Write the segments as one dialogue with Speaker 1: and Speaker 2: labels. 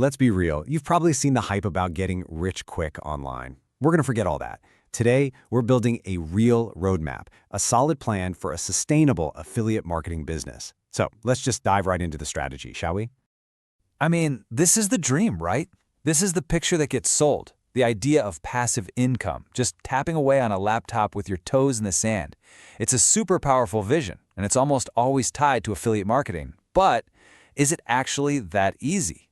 Speaker 1: let's be real. You've probably seen the hype about getting rich quick online. We're going to forget all that. Today, we're building a real roadmap, a solid plan for a sustainable affiliate marketing business. So let's just dive right into the strategy, shall we?
Speaker 2: I mean, this is the dream, right? This is the picture that gets sold. The idea of passive income, just tapping away on a laptop with your toes in the sand. It's a super powerful vision, and it's almost always tied to affiliate marketing. But is it actually that easy?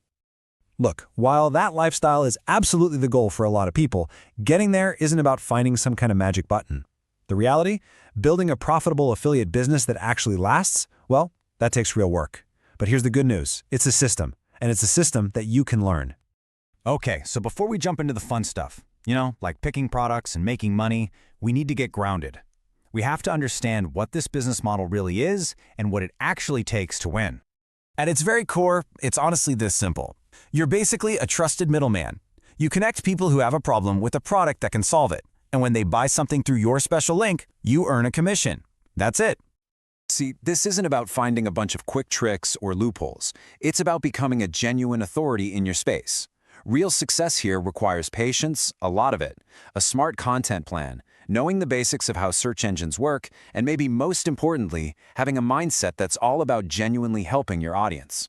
Speaker 3: Look, while that lifestyle is absolutely the goal for a lot of people, getting there isn't about finding some kind of magic button. The reality? Building a profitable affiliate business that actually lasts? Well, that takes real work. But here's the good news. It's a system, and it's a system that you can learn.
Speaker 4: Okay, so before we jump into the fun stuff, like picking products and making money, we need to get grounded. We have to understand what this business model really is and what it actually takes to win. At its very core, it's honestly this simple. You're basically a trusted middleman. You connect people who have a problem with a product that can solve it, and when they buy something through your special link, you earn a commission. That's it.
Speaker 2: See, this isn't about finding a bunch of quick tricks or loopholes. It's about becoming a genuine authority in your space. Real success here requires patience, a lot of it, a smart content plan, knowing the basics of how search engines work, and maybe most importantly, having a mindset that's all about genuinely helping your audience.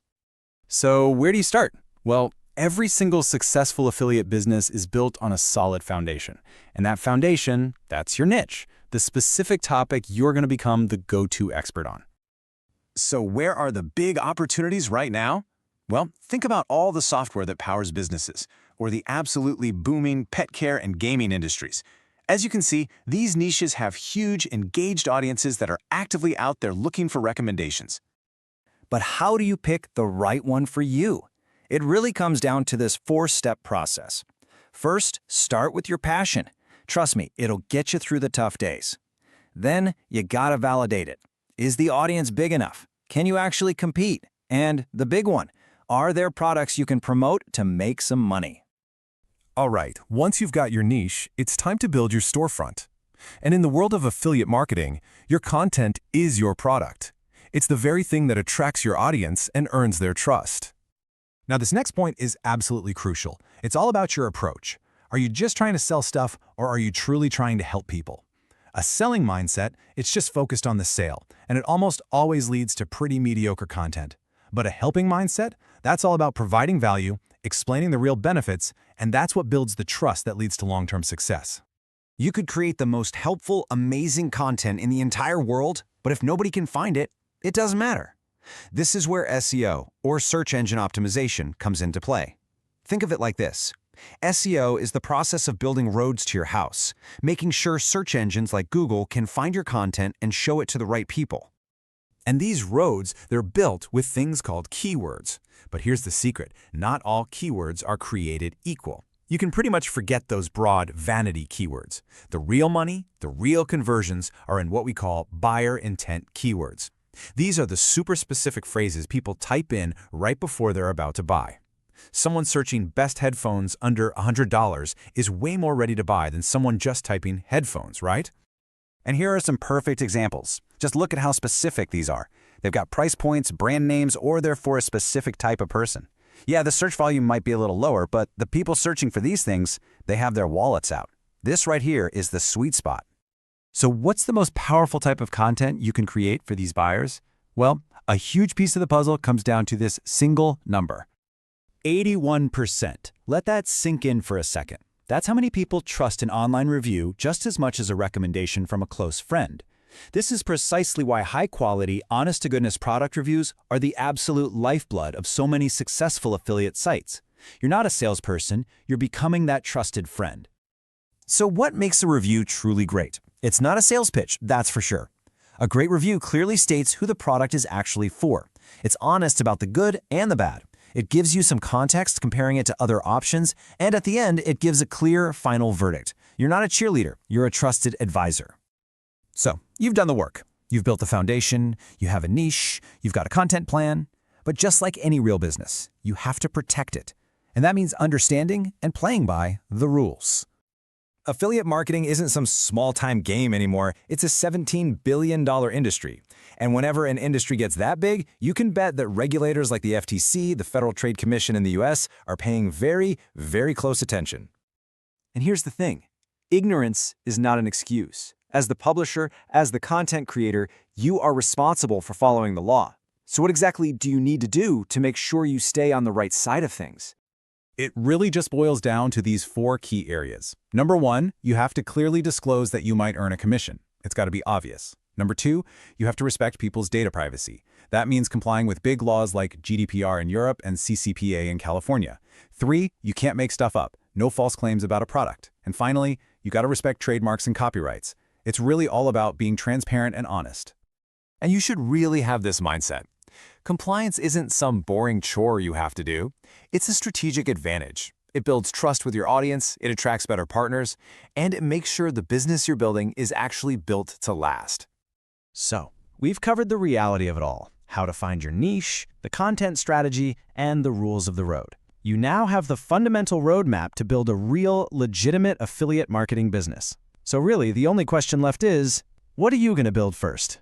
Speaker 5: So where do you start? Well, every single successful affiliate business is built on a solid foundation. And that foundation, that's your niche, the specific topic you're going to become the go-to expert on.
Speaker 4: So where are the big opportunities right now? Well, think about all the software that powers businesses, or the absolutely booming pet care and gaming industries. As you can see, these niches have huge, engaged audiences that are actively out there looking for recommendations.
Speaker 6: But how do you pick the right one for you? It really comes down to this 4-step process. First, start with your passion. Trust me, it'll get you through the tough days. Then, you gotta validate it. Is the audience big enough? Can you actually compete? And the big one, are there products you can promote to make some money?
Speaker 3: All right, once you've got your niche, it's time to build your storefront. And in the world of affiliate marketing, your content is your product. It's the very thing that attracts your audience and earns their trust. Now, this next point is absolutely crucial. It's all about your approach. Are you just trying to sell stuff, or are you truly trying to help people? A selling mindset, it's just focused on the sale, and it almost always leads to pretty mediocre content. But a helping mindset, that's all about providing value, explaining the real benefits, and that's what builds the trust that leads to long-term success.
Speaker 4: You could create the most helpful, amazing content in the entire world, but if nobody can find it, it doesn't matter. This is where SEO, or search engine optimization, comes into play. Think of it like this. SEO is the process of building roads to your house, making sure search engines like Google can find your content and show it to the right people.
Speaker 3: And these roads, they're built with things called keywords. But here's the secret. Not all keywords are created equal. You can pretty much forget those broad vanity keywords. The real money, the real conversions are in what we call buyer intent keywords. These are the super specific phrases people type in right before they're about to buy. Someone searching best headphones under $100 is way more ready to buy than someone just typing headphones, right?
Speaker 4: And here are some perfect examples. Just look at how specific these are. They've got price points, brand names, or they're for a specific type of person. Yeah, the search volume might be a little lower, but the people searching for these things, they have their wallets out. This right here is the sweet spot.
Speaker 3: So what's the most powerful type of content you can create for these buyers? Well, a huge piece of the puzzle comes down to this single number.
Speaker 6: 81%. Let that sink in for a second. That's how many people trust an online review just as much as a recommendation from a close friend. This is precisely why high-quality, honest-to-goodness product reviews are the absolute lifeblood of so many successful affiliate sites. You're not a salesperson, you're becoming that trusted friend.
Speaker 4: So what makes a review truly great? It's not a sales pitch, that's for sure. A great review clearly states who the product is actually for. It's honest about the good and the bad. It gives you some context comparing it to other options, and at the end, it gives a clear, final verdict. You're not a cheerleader, you're a trusted advisor. So, you've done the work. You've built the foundation, you have a niche, you've got a content plan. But just like any real business, you have to protect it. And that means understanding and playing by the rules.
Speaker 6: Affiliate marketing isn't some small-time game anymore. It's a $17 billion industry. And whenever an industry gets that big, you can bet that regulators like the FTC, the Federal Trade Commission in the US, are paying very, very close attention.
Speaker 1: And here's the thing. Ignorance is not an excuse. As the publisher, as the content creator, you are responsible for following the law. So what exactly do you need to do to make sure you stay on the right side of things?
Speaker 5: It really just boils down to these 4 key areas. Number 1, you have to clearly disclose that you might earn a commission. It's got to be obvious. Number 2, you have to respect people's data privacy. That means complying with big laws like GDPR in Europe and CCPA in California. 3, you can't make stuff up. No false claims about a product. And finally, you got to respect trademarks and copyrights. It's really all about being transparent and honest.
Speaker 2: And you should really have this mindset. Compliance isn't some boring chore you have to do. It's a strategic advantage. It builds trust with your audience, it attracts better partners, and it makes sure the business you're building is actually built to last.
Speaker 4: So, we've covered the reality of it all, how to find your niche, the content strategy, and the rules of the road. You now have the fundamental roadmap to build a real, legitimate affiliate marketing business. So really, the only question left is, what are you going to build first?